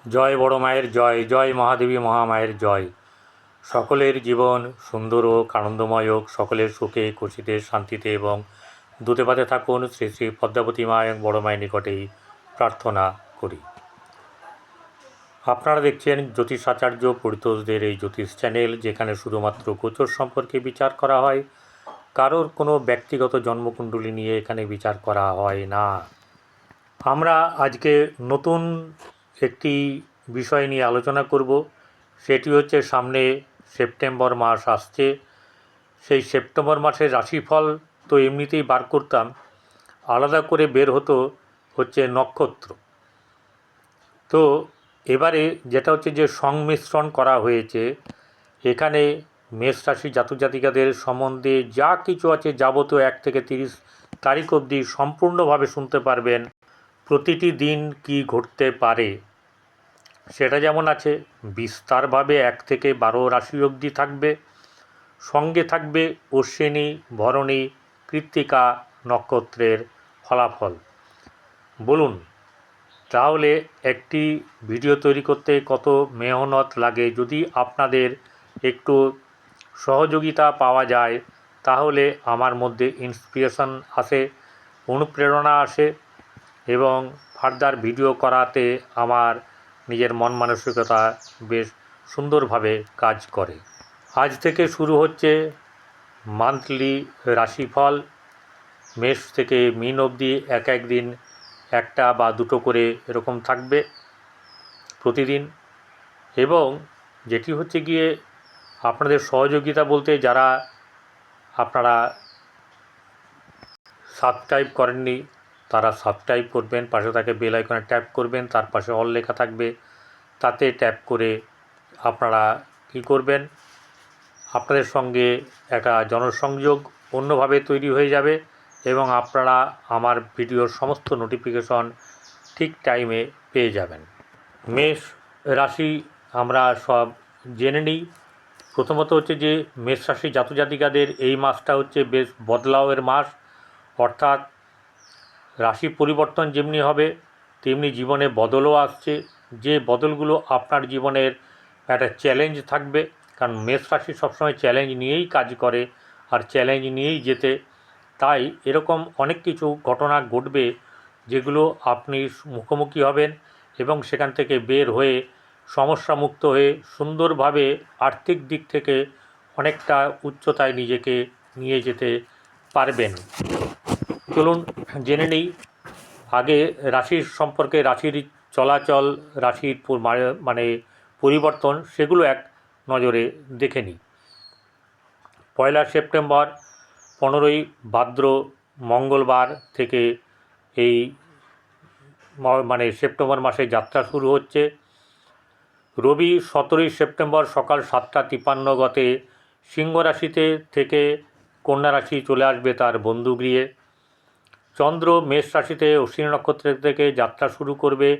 জয় বড় মায়ের জয়, জয় মহাদেবী মহামায়ের জয়। সকলের জীবন সুন্দর হোক, আনন্দময় হোক, সকলের সুখে খুশিতে শান্তিতে এবং দুধে ভাতে থাকুন, শ্রী শ্রী পদ্মাবতী মা এবং বড় মায়ের নিকটেই প্রার্থনা করি। আপনারা দেখছেন জ্যোতিষাচার্য পরিতোষদের এই জ্যোতিষ চ্যানেল, যেখানে শুধুমাত্র গোচর সম্পর্কে বিচার করা হয়, কারোর কোনো ব্যক্তিগত জন্মকুণ্ডলী নিয়ে এখানে বিচার করা হয় না। আমরা আজকে নতুন একটি বিষয় নিয়ে আলোচনা করব। সেটি হচ্ছে সামনে সেপ্টেম্বর মাস আসছে। সেই সেপ্টেম্বর মাসের রাশিফল তো এমনিতেই বার করতাম, আলাদা করে বের হচ্ছে নক্ষত্র। তো এবারে যেটা হচ্ছে যে সংমিশ্রণ করা হয়েছে, এখানে মেষ রাশি জাতক জাতিকাদের সম্বন্ধে যা কিছু আছে যাবতীয় 1 থেকে 30 তারিখ অবধি সম্পূর্ণভাবে শুনতে পারবেন। প্রতিটি দিন কি ঘটতে পারে সেটা যেমন আছে, বিস্তারভাবে 1 থেকে 12 রাশি অবধি থাকবে। সঙ্গে থাকবে অশ্বিনী, ভরণী, কৃত্তিকা নক্ষত্রের ফলাফল। বলুন তাহলে একটি ভিডিও তৈরি করতে কত মেহনত লাগে। যদি আপনাদের একটু সহযোগিতা পাওয়া যায় তাহলে আমার মধ্যে ইন্সপিরেশন আসে, অনুপ্রেরণা আসে এবং ফার্দার ভিডিও করাতে আমার নিজের মন মানসিকতা বেশ সুন্দরভাবে কাজ করে। আজ থেকে শুরু হচ্ছে মান্থলি রাশিফল। মেষ থেকে মীন অবধি এক এক দিন একটা বা দুটো করে এরকম থাকবে প্রতিদিন। এবং যেটি হচ্ছে গিয়ে আপনাদের সহযোগিতা বলতে, যারা আপনারা সাবস্ক্রাইব করেননি তারা সাবস্ক্রাইব করবেন, পাশে থাকে বেল আইকনে ট্যাপ করবেন, তার পাশে অল লেখা থাকবে, তাতে ট্যাপ করে আপনারা কী করবেন, আপনাদের সঙ্গে একটা জনসংযোগ অন্যভাবে তৈরি হয়ে যাবে এবং আপনারা আমার ভিডিওর সমস্ত নোটিফিকেশন ঠিক টাইমে পেয়ে যাবেন। মেষ রাশি আমরা সব জেনে নিই। প্রথমত হচ্ছে যে মেষ রাশি জাতক জাতিকাদের এই মাসটা হচ্ছে বেশ বদলাওয়ের মাস, অর্থাৎ রাশি পরিবর্তন যেমনি হবে তেমনি জীবনে বদলও আসছে। যে বদলগুলো আপনার জীবনের একটা চ্যালেঞ্জ থাকবে, কারণ মেষ রাশি সবসময় চ্যালেঞ্জ নিয়েই কাজ করে আর চ্যালেঞ্জ নিয়েই যেতে। তাই এরকম অনেক কিছু ঘটনা ঘটবে যেগুলো আপনি মুখোমুখি হবেন এবং সেখান থেকে বের হয়ে সমস্যামুক্ত হয়ে সুন্দরভাবে আর্থিক দিক থেকে অনেকটা উচ্চতায় নিজেকে নিয়ে যেতে পারবেন। চলুন জেনে নিই আগে রাশির সম্পর্কে, রাশির চলাচল, রাশির মানে পরিবর্তন, সেগুলো এক নজরে দেখে নিই। 1 সেপ্টেম্বর 15ই ভাদ্র মঙ্গলবার থেকে এই মানে সেপ্টেম্বর মাসে যাত্রা শুরু হচ্ছে। রবি 17ই সেপ্টেম্বর সকাল 7টা 53 গতে সিংহ রাশিতে থেকে কন্যা রাশি চলে আসবে তার বন্ধুগৃহে। চন্দ্র মেষ রাশিতে অশ্বিনী নক্ষত্রের থেকে যাত্রা শুরু করবে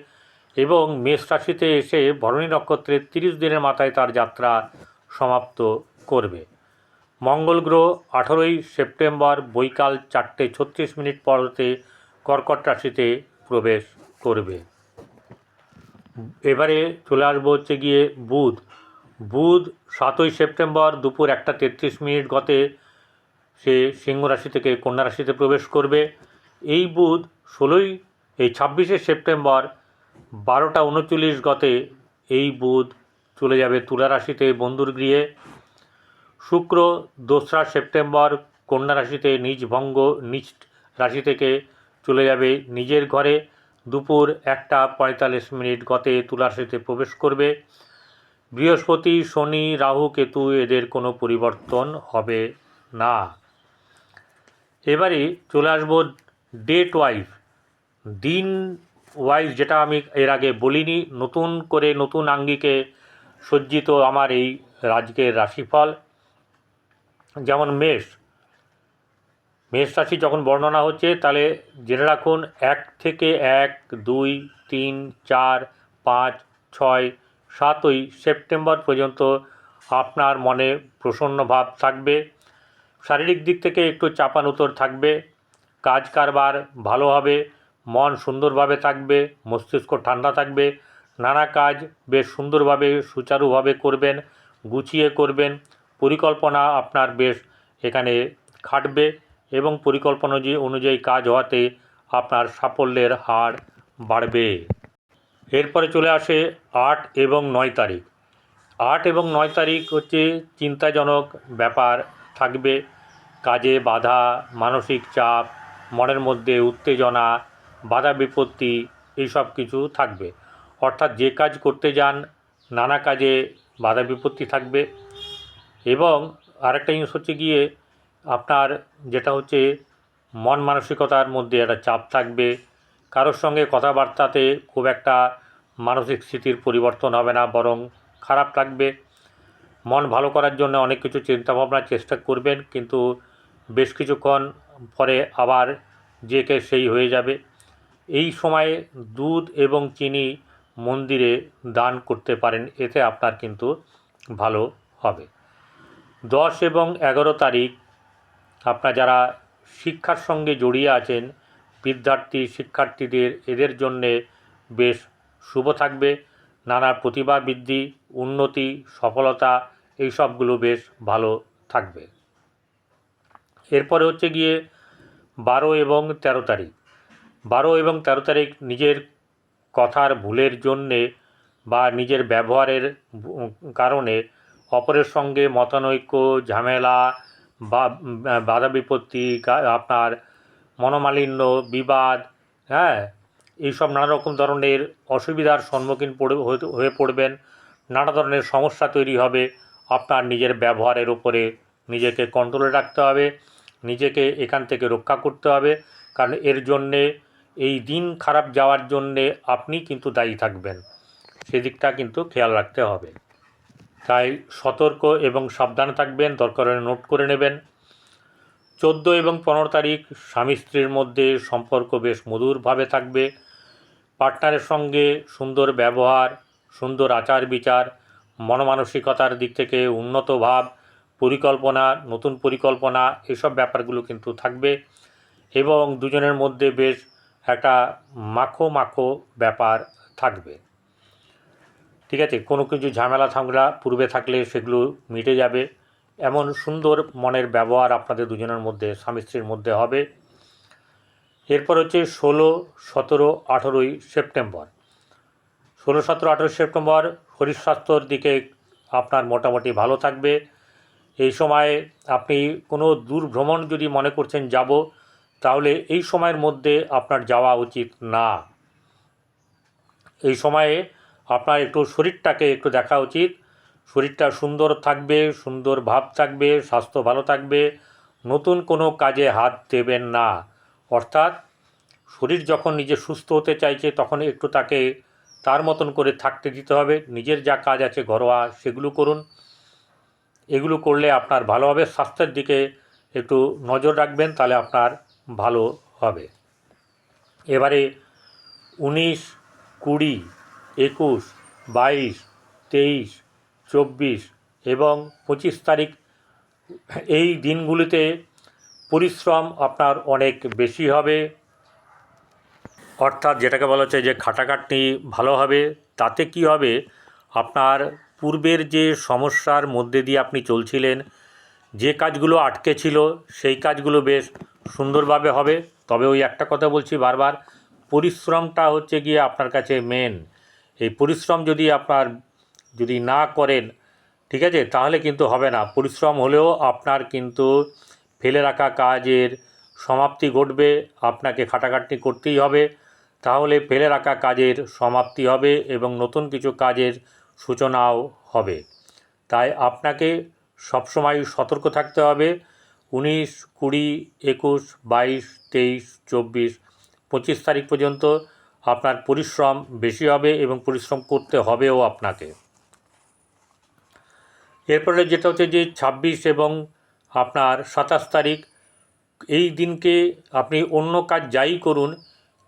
এবং মেষ রাশিতে এসে ভরণী নক্ষত্রের 30 দিনের মাথায় তার যাত্রা সমাপ্ত করবে। মঙ্গল গ্রহ 18ই সেপ্টেম্বর বৈকাল 4:36 পর হতে কর্কট রাশিতে প্রবেশ করবে। এবারে চলে আসবো হচ্ছে গিয়ে বুধ। বুধ 7ই সেপ্টেম্বর দুপুর 1:33 গতে সে সিংহ রাশি থেকে কন্যা রাশিতে প্রবেশ করবে। এই বুধ 26শে সেপ্টেম্বর 12টা 39 গতে এই বুধ চলে যাবে তুলা রাশিতে বন্ধুর গৃহে। শুক্র 2রা সেপ্টেম্বর কন্যা রাশিতে নিজ রাশি থেকে চলে যাবে নিজের ঘরে। দুপুর 1টা 45 গতে তুলা রাশিতে প্রবেশ করবে। বৃহস্পতি, শনি, রাহু, কেতু এদের কোনো পরিবর্তন হবে না। এবারে চলে আসবো ডেট ওয়াইজ, দিন ওয়াইজ, যেটা আমি এর আগে বলিনি। নতুন করে নতুন আঙ্গিকে সজ্জিত আমার এই আজকের রাশিফল। যেমন মেষ রাশি যখন বর্ণনা হচ্ছে তাহলে জেনে রাখুন 1 থেকে 1, 2, 3, 4, 5, 6, 7ই সেপ্টেম্বর পর্যন্ত আপনার মনে প্রসন্ন ভাব থাকবে। শারীরিক দিক থেকে একটু চাপানুতর থাকবে, কাজ কারবার ভালো হবে, মন সুন্দরভাবে থাকবে, মস্তিষ্ক ঠান্ডা থাকবে, নানা কাজ বেশ সুন্দরভাবে সুচারুভাবে করবেন, গুছিয়ে করবেন। পরিকল্পনা আপনার বেশ এখানে খাটবে এবং পরিকল্পনা অনুযায়ী কাজ হওয়াতে আপনার সাফল্যের হার বাড়বে। এরপরে চলে আসে 8 এবং 9 তারিখ। 8 এবং 9 তারিখ হচ্ছে চিন্তাজনক ব্যাপার থাকবে। কাজে বাধা, মানসিক চাপ, মনের মধ্যে উত্তেজনা, বাধা বিপত্তি এইসব কিছু থাকবে। অর্থাৎ যে কাজ করতে যান নানা কাজে বাধা বিপত্তি থাকবে। এবং আরেকটা জিনিস হচ্ছে গিয়ে আপনার যেটা হচ্ছে মন মানসিকতার মধ্যে একটা চাপ থাকবে। কারোর সঙ্গে কথাবার্তাতে খুব একটা মানসিক স্থিতির পরিবর্তন হবে না, বরং খারাপ লাগবে। মন ভালো করার জন্য অনেক কিছু চিন্তাভাবনার চেষ্টা করবেন, কিন্তু বেশ কিছুক্ষণ পরে আবার যে কে সেই হয়ে যাবে। এই সময়ে দুধ এবং চিনি মন্দিরে দান করতে পারেন, এতে আপনার কিন্তু ভালো হবে। 10 এবং 11 তারিখ আপনার যারা শিক্ষার সঙ্গে জড়িয়ে আছেন, বিদ্যার্থী শিক্ষার্থীদের, এদের জন্যে বেশ শুভ থাকবে। নানা প্রতিভা বৃদ্ধি, উন্নতি, সফলতা এই সবগুলো বেশ ভালো থাকবে। এরপরে হচ্ছে গিয়ে 12 এবং 13 তারিখ। 12 এবং 13 তারিখ নিজের কথার ভুলের জন্যে বা নিজের ব্যবহারের কারণে অপরের সঙ্গে মতানৈক্য, ঝামেলা বা বাধা বিপত্তি, আপনার মনোমালিন্য, বিবাদ, হ্যাঁ, এইসব নানা রকম ধরনের অসুবিধার সম্মুখীন হয়ে পড়বেন। নানা ধরনের সমস্যা তৈরি হবে। আপনার নিজের ব্যবহারের উপরে নিজেকে কন্ট্রোলে রাখতে হবে, নিজেকে এখান থেকে রক্ষা করতে হবে, কারণ এর জন্যে এই দিন খারাপ যাওয়ার জন্যে আপনি কিন্তু দায়ী থাকবেন, সেদিকটা কিন্তু খেয়াল রাখতে হবে। তাই সতর্ক এবং সাবধান থাকবেন, দরকার হলে নোট করে নেবেন। 14 এবং 15 তারিখ স্বামী স্ত্রীর মধ্যে সম্পর্ক বেশ মধুরভাবে থাকবে। পার্টনারের সঙ্গে সুন্দর ব্যবহার, সুন্দর আচার বিচার, মনমানসিকতার দিক থেকে উন্নত ভাব, পরিকল্পনা, নতুন পরিকল্পনা, এসব ব্যাপারগুলো কিন্তু থাকবে এবং দুজনের মধ্যে বেশ একটা মাখো মাখো ব্যাপার থাকবে। ঠিক আছে, কোনো কিছু ঝামেলা পূর্বে থাকলে সেগুলো মিটে যাবে, এমন সুন্দর মনের ব্যবহার আপনাদের দুজনের মধ্যে, স্বামী স্ত্রীর মধ্যে হবে। এরপর হচ্ছে 16, 17, 18 সেপ্টেম্বর। 16, 17, 18 সেপ্টেম্বর শরীর স্বাস্থ্যর দিকে আপনার মোটামুটি ভালো থাকবে। এই সময়ে আপনি কোনো দূর ভ্রমণ যদি মনে করছেন যাব, তাহলে এই সময়ের মধ্যে আপনার যাওয়া উচিত না। এই সময়ে আপনার একটু শরীরটাকে একটু দেখা উচিত। শরীরটা সুন্দর থাকবে, সুন্দর ভাব থাকবে, স্বাস্থ্য ভালো থাকবে। নতুন কোনো কাজে হাত দেবেন না। অর্থাৎ শরীর যখন নিজে সুস্থ হতে চাইছে তখন একটু তাকে তার মতন করে থাকতে দিতে হবে। নিজের যা কাজ আছে ঘরোয়া সেগুলো করুন, এগুলো করলে আপনার ভালো হবে। স্বাস্থ্যের দিকে একটু নজর রাখবেন, তাহলে আপনার ভালো হবে। এবারে 19, 20, 21, 22, 23, 24 এবং 25 তারিখ এই দিনগুলিতে পরিশ্রম আপনার অনেক বেশি হবে। অর্থাৎ যেটাকে বলা হচ্ছে যে খাটাখাটনি ভালো হবে। তাতে কি হবে, আপনার পূর্বের যে সমস্যার মধ্যে দিয়ে আপনি চলছিলেন, যে কাজগুলো আটকে ছিল সেই কাজগুলো বেশ সুন্দরভাবে হবে। তবে ওই একটা কথা বলছি বারবার, পরিশ্রমটা হচ্ছে গিয়ে আপনার কাছে মেন। এই পরিশ্রম যদি না করেন, ঠিক আছে, তাহলে কিন্তু হবে না। পরিশ্রম হলেও আপনার কিন্তু ফেলে রাখা কাজের সমাপ্তি ঘটবে। আপনাকে খাটাখাটনি করতেই হবে, তাহলে ফেলে রাখা কাজের সমাপ্তি হবে এবং নতুন কিছু কাজের সূচনাও হবে। তাই আপনাকে সবসময় সতর্ক থাকতে হবে। 19, 20, 21, 22, 23, 24, 25 তারিখ পর্যন্ত আপনার পরিশ্রম বেশি হবে এবং পরিশ্রম করতে হবেও আপনাকে। এরপরে যেটা হচ্ছে যে 26 এবং আপনার 27 তারিখ, এই দিনকে আপনি অন্য কাজ যাই করুন,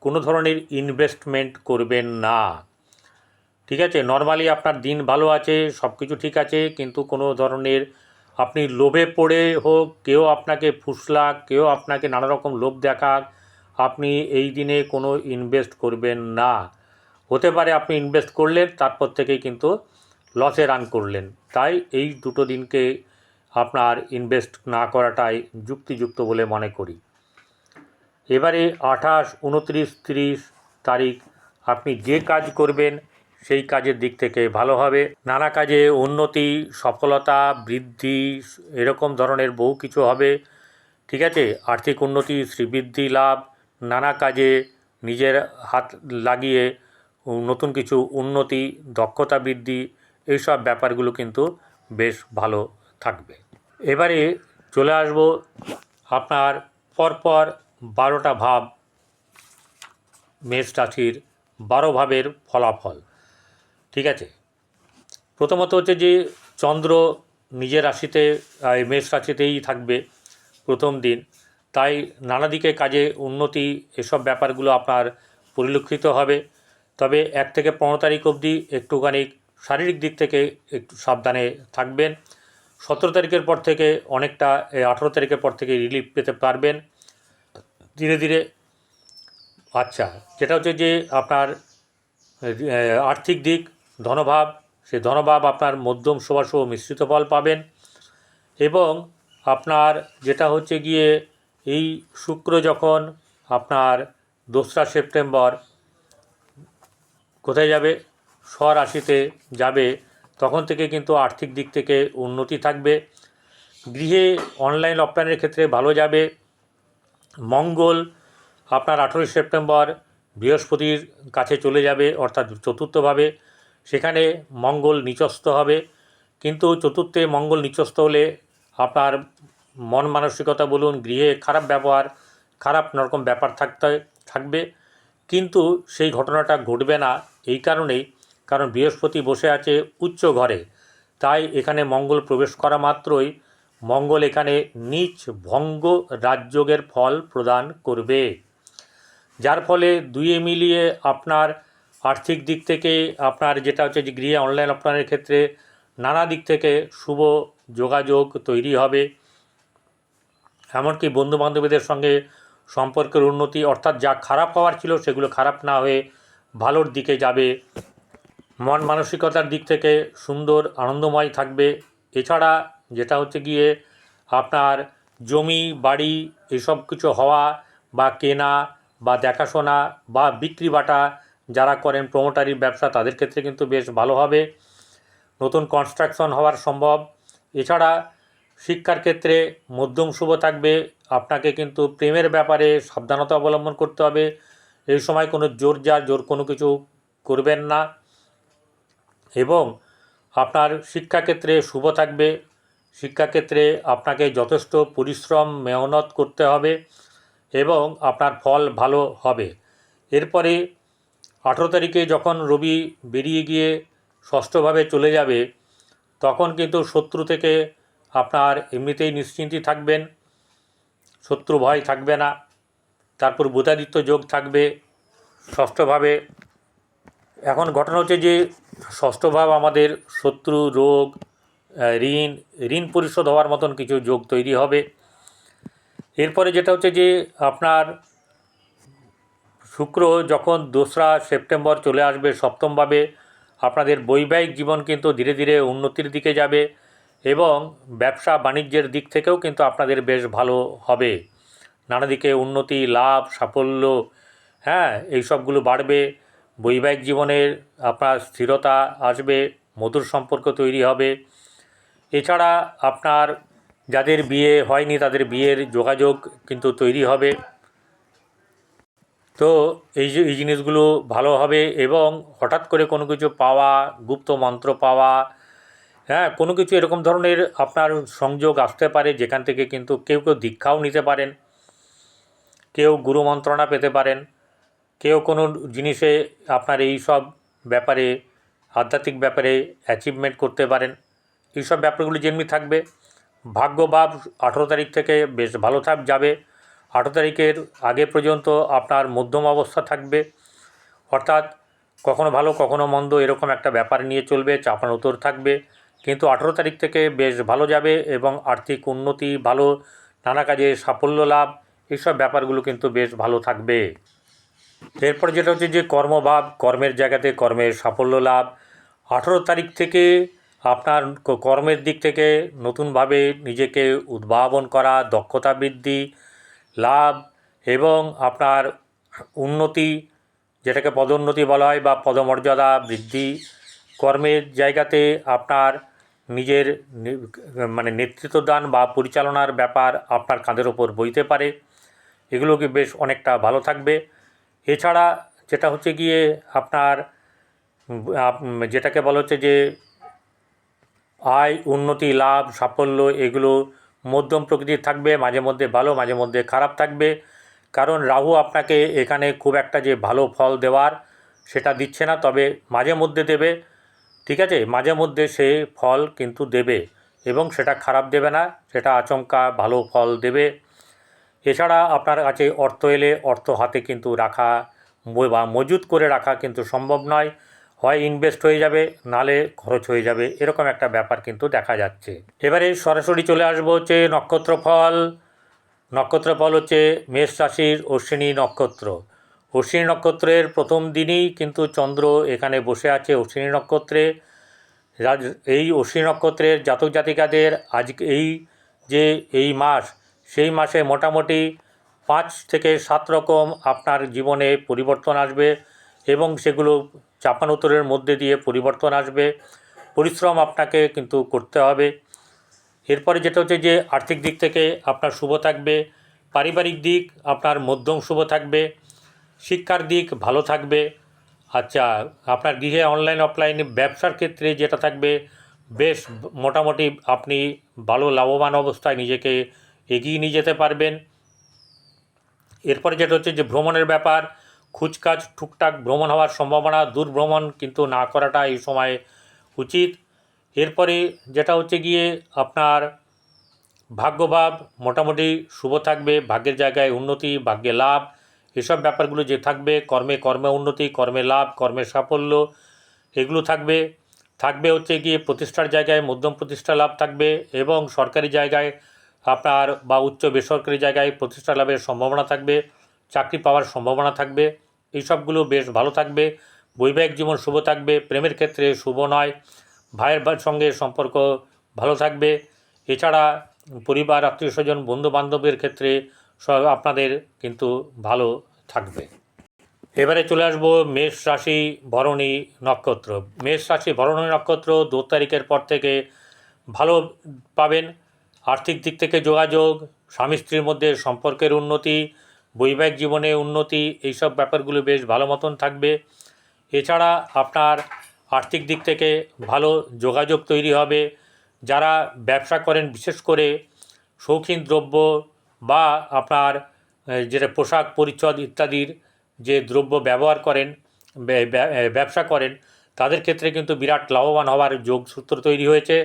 কোনো ধরনের ইনভেস্টমেন্ট করবেন না। ঠিক আছে, নর্মালি আপনার দিন ভালো আছে, সব কিছু ঠিক আছে, কিন্তু কোনো ধরনের আপনি লোভে পড়ে হোক, কেউ আপনাকে ফুসলাক, কেউ আপনাকে নানা রকম লোভ দেখাক, আপনি এই দিনে কোনো ইনভেস্ট করবেন না। হতে পারে আপনি ইনভেস্ট করলেন, তারপর থেকেই কিন্তু লসে রান করলেন। তাই এই দুটো দিনকে আপনার ইনভেস্ট না করাটাই যুক্তিযুক্ত বলে মনে করি। এবারে 28, 29, 30 তারিখ আপনি যে কাজ করবেন সেই কাজের দিক থেকে ভালো হবে। নানা কাজে উন্নতি, সফলতা, বৃদ্ধি, এরকম ধরনের বহু কিছু হবে। ঠিক আছে, আর্থিক উন্নতি, শ্রীবৃদ্ধি লাভ, নানা কাজে নিজের হাত লাগিয়ে নতুন কিছু উন্নতি, দক্ষতা বৃদ্ধি, এইসব ব্যাপারগুলো কিন্তু বেশ ভালো থাকবে। এবারে চলে আসব আপনার পরপর 12টা ভাব, মেষ রাশির 12 ভাবের ফলাফল। ঠিক আছে, প্রথমত হচ্ছে যে চন্দ্র নিজের রাশিতে, মেষ রাশিতেই থাকবে প্রথম দিন। তাই নানা দিকে কাজে উন্নতি, এসব ব্যাপারগুলো আপনার পরিলক্ষিত হবে। তবে 1 থেকে 15 তারিখ অবধি একটুখানি শারীরিক দিক থেকে একটু সাবধানে থাকবেন। 17 তারিখের পর থেকে অনেকটা, 18 তারিখের পর থেকে রিলিফ পেতে পারবেন ধীরে ধীরে। আচ্ছা, যেটা হচ্ছে যে আপনার আর্থিক দিক, ধনভাব, সেই ধনভাব আপনার মধ্যম শুভাশুভ মিশ্রিত ফল পাবেন। এবং আপনার যেটা হচ্ছে গিয়ে এই শুক্র যখন আপনার 2রা সেপ্টেম্বর কোথায় যাবে, স্বরাশিতে যাবে, তখন থেকে কিন্তু আর্থিক দিক থেকে উন্নতি থাকবে। গৃহে অনলাইন অফলাইনের ক্ষেত্রে ভালো যাবে। মঙ্গল আপনার 18 সেপ্টেম্বর বৃহস্পতির কাছে চলে যাবে, অর্থাৎ চতুর্থভাবে। সেখানে মঙ্গল নিচস্থ হবে, কিন্তু চতুর্থে মঙ্গল নিচস্থ হলে আপনার মন মানসিকতা বলুন, গৃহে খারাপ ব্যবহার, খারাপ রকম ব্যাপার থাকবে। কিন্তু সেই ঘটনাটা ঘটবে না এই কারণেই, কারণ বৃহস্পতি বসে আছে উচ্চ ঘরে। তাই এখানে মঙ্গল প্রবেশ করা মাত্রই মঙ্গল এখানে নীচ ভঙ্গ রাজযোগের ফল প্রদান করবে, যার ফলে দুইয়ে মিলিয়ে আপনার আর্থিক দিক থেকে, আপনার যেটা হচ্ছে যে গৃহে অনলাইন অফলাইনের ক্ষেত্রে নানা দিক থেকে শুভ যোগাযোগ তৈরি হবে। এমনকি বন্ধুবান্ধবীদের সঙ্গে সম্পর্কের উন্নতি, অর্থাৎ যা খারাপ হওয়ার ছিল সেগুলো খারাপ না হয়ে ভালোর দিকে যাবে। মন মানসিকতার দিক থেকে সুন্দর আনন্দময় থাকবে। এছাড়া যেটা হচ্ছে গিয়ে আপনার জমি বাড়ি এসব কিছু হওয়া বা কেনা বা দেখাশোনা বা বিক্রি বাটা যারা করেন, প্রোমোটারি ব্যবসা, তাদের ক্ষেত্রে কিন্তু বেশ ভালো হবে। নতুন কনস্ট্রাকশন হওয়ার সম্ভব। এছাড়া শিক্ষার ক্ষেত্রে মধ্যম শুভ থাকবে। আপনাকে কিন্তু প্রেমের ব্যাপারে সাবধানতা অবলম্বন করতে হবে। এই সময় কোনো জোর কোনো কিছু করবেন না। এবং আপনার শিক্ষাক্ষেত্রে শুভ থাকবে। শিক্ষাক্ষেত্রে আপনাকে যথেষ্ট পরিশ্রম মেহনত করতে হবে এবং আপনার ফল ভালো হবে। এরপরে 18 তারিখে যখন রবি বেরিয়ে গিয়ে ষষ্ঠভাবে চলে যাবে, তখন কিন্তু শত্রু থেকে আপনার এমনিতেই নিশ্চিন্তি থাকবেন, শত্রু ভয় থাকবে না। তারপর বুধাদিত্য যোগ থাকবে ষষ্ঠভাবে। এখন ঘটনা হচ্ছে যে ষষ্ঠভাব আমাদের শত্রু, রোগ, ঋণ পরিশোধ হওয়ার মতন কিছু যোগ তৈরি হবে। এরপরে যেটা হচ্ছে যে আপনার শুক্র যখন 2রা সেপ্টেম্বর চলে আসবে সপ্তমভাবে, আপনাদের বৈবাহিক জীবন কিন্তু ধীরে ধীরে উন্নতির দিকে যাবে এবং ব্যবসা বাণিজ্যের দিক থেকেও কিন্তু আপনাদের বেশ ভালো হবে। নানা দিকে উন্নতি, লাভ, সাফল্য, হ্যাঁ, এই সবগুলো বাড়বে। বৈবাহিক জীবনের আপনার স্থিরতা আসবে, মধুর সম্পর্ক তৈরি হবে। এছাড়া আপনার যাদের বিয়ে হয়নি তাদের বিয়ের যোগাযোগ কিন্তু তৈরি হবে। তো এই জিনিসগুলো ভালো হবে। এবং হঠাৎ করে কোনো কিছু পাওয়া, গুপ্ত মন্ত্র পাওয়া, হ্যাঁ, কোনো কিছু এরকম ধরনের আপনার সংযোগ আসতে পারে, যেখান থেকে কিন্তু কেউ দীক্ষাও নিতে পারেন, কেউ গুরু মন্ত্রণা পেতে পারেন, কেউ কোনো জিনিসে আপনার এই সব ব্যাপারে, আধ্যাত্মিক ব্যাপারে অ্যাচিভমেন্ট করতে পারেন। এইসব ব্যাপারগুলি যেমনি থাকবে। ভাগ্যভাব 18 তারিখ থেকে বেশ ভালো যাবে। 18 তারিখের আগে পর্যন্ত আপনার মধ্যম অবস্থা থাকবে, অর্থাৎ কখনো ভালো কখনো মন্দ এরকম একটা ব্যাপার নিয়ে চলবে, চাপান উত্তর থাকবে। কিন্তু 18 তারিখ থেকে বেশ ভালো যাবে এবং আর্থিক উন্নতি ভালো, নানা কাজে সাফল্য লাভ, এইসব ব্যাপারগুলো কিন্তু বেশ ভালো থাকবে। এরপরে যেটা হচ্ছে যে কর্মভাব, কর্মের জায়গাতে কর্মের সাফল্য লাভ। 18 তারিখ থেকে আপনার কর্মের দিক থেকে নতুনভাবে নিজেকে উদ্ভাবন করা, দক্ষতা বৃদ্ধি, লাভ এবং আপনার উন্নতি, যেটাকে পদোন্নতি বলা হয় বা পদমর্যাদা বৃদ্ধি। কর্মের জায়গাতে আপনার নিজের মানে নেতৃত্বদান বা পরিচালনার ব্যাপার আপনার কাঁধের ওপর বইতে পারে, এগুলো কি বেশ অনেকটা ভালো থাকবে। এছাড়া যেটা হচ্ছে গিয়ে আপনার যেটাকে বলা হচ্ছে যে আয়, উন্নতি, লাভ, সাফল্য এগুলো মধ্যম প্রকৃতির থাকবে, মাঝে মধ্যে ভালো মাঝে মধ্যে খারাপ থাকবে। কারণ রাহু আপনাকে এখানে খুব একটা যে ভালো ফল দেওয়ার সেটা দিচ্ছে না, তবে মাঝে মধ্যে দেবে, ঠিক আছে, মাঝে মধ্যে সে ফল কিন্তু দেবে এবং সেটা খারাপ দেবে না, সেটা আচমকা ভালো ফল দেবে। এছাড়া আপনার কাছে অর্থ এলে অর্থ হাতে কিন্তু রাখা বা মজুত করে রাখা কিন্তু সম্ভব নয়, হয় ইনভেস্ট হয়ে যাবে নালে খরচ হয়ে যাবে, এরকম একটা ব্যাপার কিন্তু দেখা যাচ্ছে। এবারে সরাসরি চলে আসবো হচ্ছে নক্ষত্রফল। নক্ষত্রফল হচ্ছে মেষ রাশির অশ্বিনী নক্ষত্র। অশ্বিনী নক্ষত্রের প্রথম দিনই কিন্তু চন্দ্র এখানে বসে আছে অশ্বিনী নক্ষত্রে। এই অশ্বিনী নক্ষত্রের জাতক জাতিকাদের আজকে এই মাস, সেই মাসে মোটামুটি 5 থেকে 7 রকম আপনার জীবনে পরিবর্তন আসবে এবং সেগুলো চাপানোতরের মধ্যে দিয়ে পরিবর্তন আসবে। পরিশ্রম আপনাকে কিন্তু করতে হবে। এরপরে যেটা হচ্ছে যে আর্থিক দিক থেকে আপনার শুভ থাকবে, পারিবারিক দিক আপনার মধ্যম শুভ থাকবে, শিক্ষার দিক ভালো থাকবে। আচ্ছা, আপনার গৃহে অনলাইন অফলাইন ব্যবসার ক্ষেত্রে যেটা থাকবে বেশ মোটামুটি আপনি ভালো লাভবান অবস্থায় নিজেকে এগিয়ে নিয়ে যেতে পারবেন। এরপরে যেটা হচ্ছে যে ভ্রমণের ব্যাপার, খুচকাজ টুকটাক ভ্রমণ হওয়ার সম্ভাবনা, দূর ভ্রমণ কিন্তু না করাটা এই সময় উচিত। এরপরে যেটা হচ্ছে গিয়ে আপনার ভাগ্যভাব মোটামুটি শুভ থাকবে, ভাগ্যের জায়গায় উন্নতি, ভাগ্যে লাভ, এসব ব্যাপারগুলো যে থাকবে, কর্মে উন্নতি, কর্মে লাভ, কর্মের সাফল্য এগুলো থাকবে। থাকবে হচ্ছে গিয়ে প্রতিষ্ঠার জায়গায় মধ্যম প্রতিষ্ঠা লাভ থাকবে এবং সরকারি জায়গায় আপনার বা উচ্চ বেসরকারি জায়গায় প্রতিষ্ঠা লাভের সম্ভাবনা থাকবে, চাকরি পাওয়ার সম্ভাবনা থাকবে, এইসবগুলো বেশ ভালো থাকবে। বৈবাহিক জীবন শুভ থাকবে, প্রেমের ক্ষেত্রে শুভ নয়, ভাইয়ের সঙ্গে সম্পর্ক ভালো থাকবে। এছাড়া পরিবার, আত্মীয় স্বজন, বন্ধু বান্ধবের ক্ষেত্রে সব আপনাদের কিন্তু ভালো থাকবে। এবারে চলে আসবো মেষ রাশি ভরণী নক্ষত্র। মেষ রাশি ভরণী নক্ষত্র 2 তারিখের পর থেকে ভালো পাবেন। আর্থিক দিক থেকে যোগাযোগ, স্বামী স্ত্রীর মধ্যে সম্পর্কের উন্নতি, বৈবাহিক জীবনে উন্নতি, এইসব ব্যাপারগুলো বেশ ভালো মতন থাকবে। এছাড়া আপনার আর্থিক দিক থেকে ভালো যোগাযোগ তৈরি হবে। যারা ব্যবসা করেন, বিশেষ করে শৌখিন দ্রব্য বা আপনার যেটা পোশাক পরিচ্ছদ ইত্যাদির যে দ্রব্য ব্যবহার করেন, ব্যবসা করেন, তাদের ক্ষেত্রে কিন্তু বিরাট লাভবান হওয়ার যোগসূত্র তৈরি হয়েছে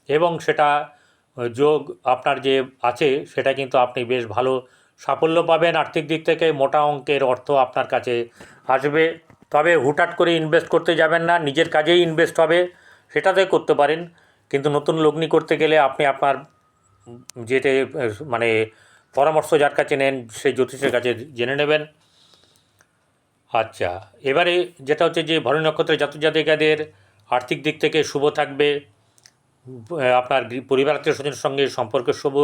এবং সেটা যোগ আপনার যে আছে সেটা কিন্তু আপনি বেশ ভালো সাফল্য পাবেন। আর্থিক দিক থেকে মোটা অঙ্কের অর্থ আপনার কাছে আসবে। তবে হুটহাট করে ইনভেস্ট করতে যাবেন না, নিজের কাজেই ইনভেস্ট হবে সেটাতে করতে পারেন, কিন্তু নতুন লগ্নি করতে গেলে আপনি আপনার যেটা মানে পরামর্শ যার কাছে নেন সেই জ্যোতিষের কাছে জেনে নেবেন। আচ্ছা, এবারে যেটা হচ্ছে যে ভরণী নক্ষত্রের জাতক জাতিকাদের আর্থিক দিক থেকে শুভ থাকবে, আপনার পরিবার আত্মীয় স্বজনের সঙ্গে সম্পর্ক শুভ,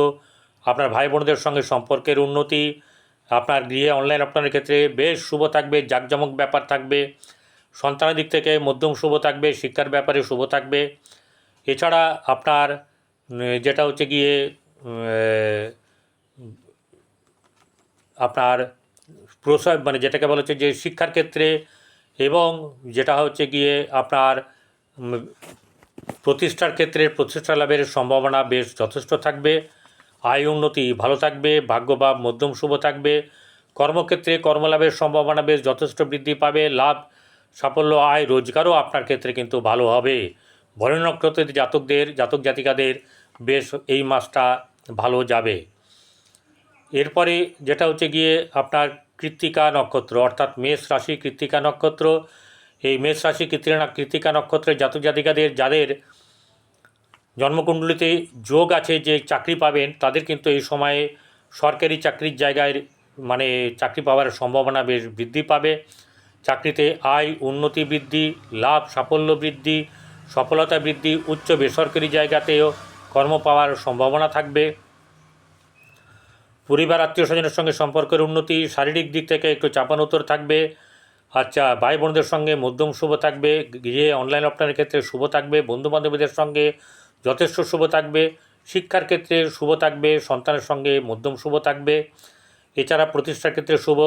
আপনার ভাই বোনদের সঙ্গে সম্পর্কের উন্নতি, আপনার গৃহে অনলাইন অফলাইনের ক্ষেত্রে বেশ শুভ থাকবে, জাঁকজমক ব্যাপার থাকবে, সন্তানের দিক থেকে মধ্যম শুভ থাকবে, শিক্ষার ব্যাপারে শুভ থাকবে। এছাড়া আপনার যেটা হচ্ছে গিয়ে আপনার প্রসার মানে যেটাকে বলা হচ্ছে যে শিক্ষার ক্ষেত্রে এবং যেটা হচ্ছে গিয়ে আপনার প্রতিষ্ঠার ক্ষেত্রে প্রতিষ্ঠা লাভের সম্ভাবনা বেশ যথেষ্ট থাকবে। আয় উন্নতি ভালো থাকবে, ভাগ্যভাব মধ্যম শুভ থাকবে, কর্মক্ষেত্রে কর্মলাভের সম্ভাবনা বেশ যথেষ্ট বৃদ্ধি পাবে, লাভ সাফল্য আয় রোজগারও আপনার ক্ষেত্রে কিন্তু ভালো হবে। ভরণী নক্ষত্রের জাতক জাতিকাদের বেশ এই মাসটা ভালো যাবে। এরপরে যেটা হচ্ছে গিয়ে আপনার কৃত্তিকা নক্ষত্র, অর্থাৎ মেষ রাশি কৃত্তিকা নক্ষত্র। এই মেষ রাশি কৃত্তিকা নক্ষত্রের জাতক জাতিকাদের যাদের জন্মকুণ্ডলিতে যোগ আছে যে চাকরি পাবেন, তাদের কিন্তু এই সময়ে সরকারি চাকরির জায়গায় মানে চাকরি পাওয়ার সম্ভাবনা বেশ বৃদ্ধি পাবে। চাকরিতে আয় উন্নতি বৃদ্ধি, লাভ সাফল্য বৃদ্ধি, সফলতা বৃদ্ধি, উচ্চ বেসরকারি জায়গাতেও কর্ম পাওয়ার সম্ভাবনা থাকবে। পরিবার আত্মীয় স্বজনের সঙ্গে সম্পর্কের উন্নতি, শারীরিক দিক থেকে একটু চাপানোতর থাকবে। আচ্ছা, ভাই বোনদের সঙ্গে মধ্যম শুভ থাকবে, গৃহে অনলাইন অফলাইনের ক্ষেত্রে শুভ থাকবে, বন্ধুবান্ধবীদের সঙ্গে যথেষ্ট শুভ থাকবে, শিক্ষার ক্ষেত্রে শুভ থাকবে, সন্তানের সঙ্গে মধ্যম শুভ থাকবে। এছাড়া প্রতিষ্ঠার ক্ষেত্রে শুভ,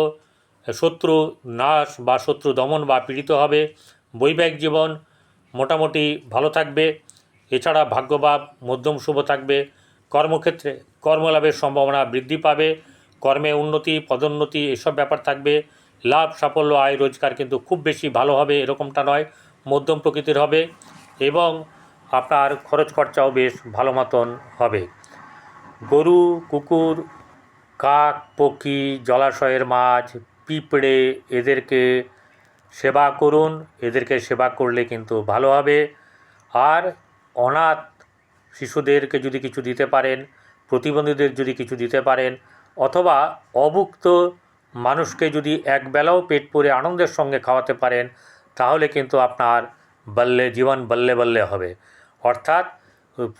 শত্রু নাশ বা শত্রু দমন বা পীড়িত হবে। বৈবাহিক জীবন মোটামুটি ভালো থাকবে। এছাড়া ভাগ্যভাব মধ্যম শুভ থাকবে। কর্মক্ষেত্রে কর্মলাভের সম্ভাবনা বৃদ্ধি পাবে, কর্মে উন্নতি পদোন্নতি এসব ব্যাপার থাকবে। লাভ সাফল্য আয় রোজগার কিন্তু খুব বেশি ভালো হবে এরকমটা নয়, মধ্যম প্রকৃতির হবে এবং আপনার খরচ খরচাও বেশ ভালো মতন হবে। গরু কুকুর কাক পক্ষী জলাশয়ের মাছ পিঁপড়ে এদেরকে সেবা করুন, এদেরকে সেবা করলে কিন্তু ভালো হবে। আর অনাথ শিশুদেরকে যদি কিছু দিতে পারেন, প্রতিবন্ধীদের যদি কিছু দিতে পারেন, অথবা অভুক্ত মানুষকে যদি একবেলাও পেট পুরে আনন্দের সঙ্গে খাওয়াতে পারেন, তাহলে কিন্তু আপনার জীবন বল্লে বল্লে হবে। অর্থাৎ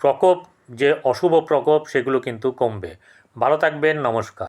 প্রকোপ যে অশুভ প্রকোপ সেগুলো কিন্তু কমবে। ভালো থাকবেন, নমস্কার।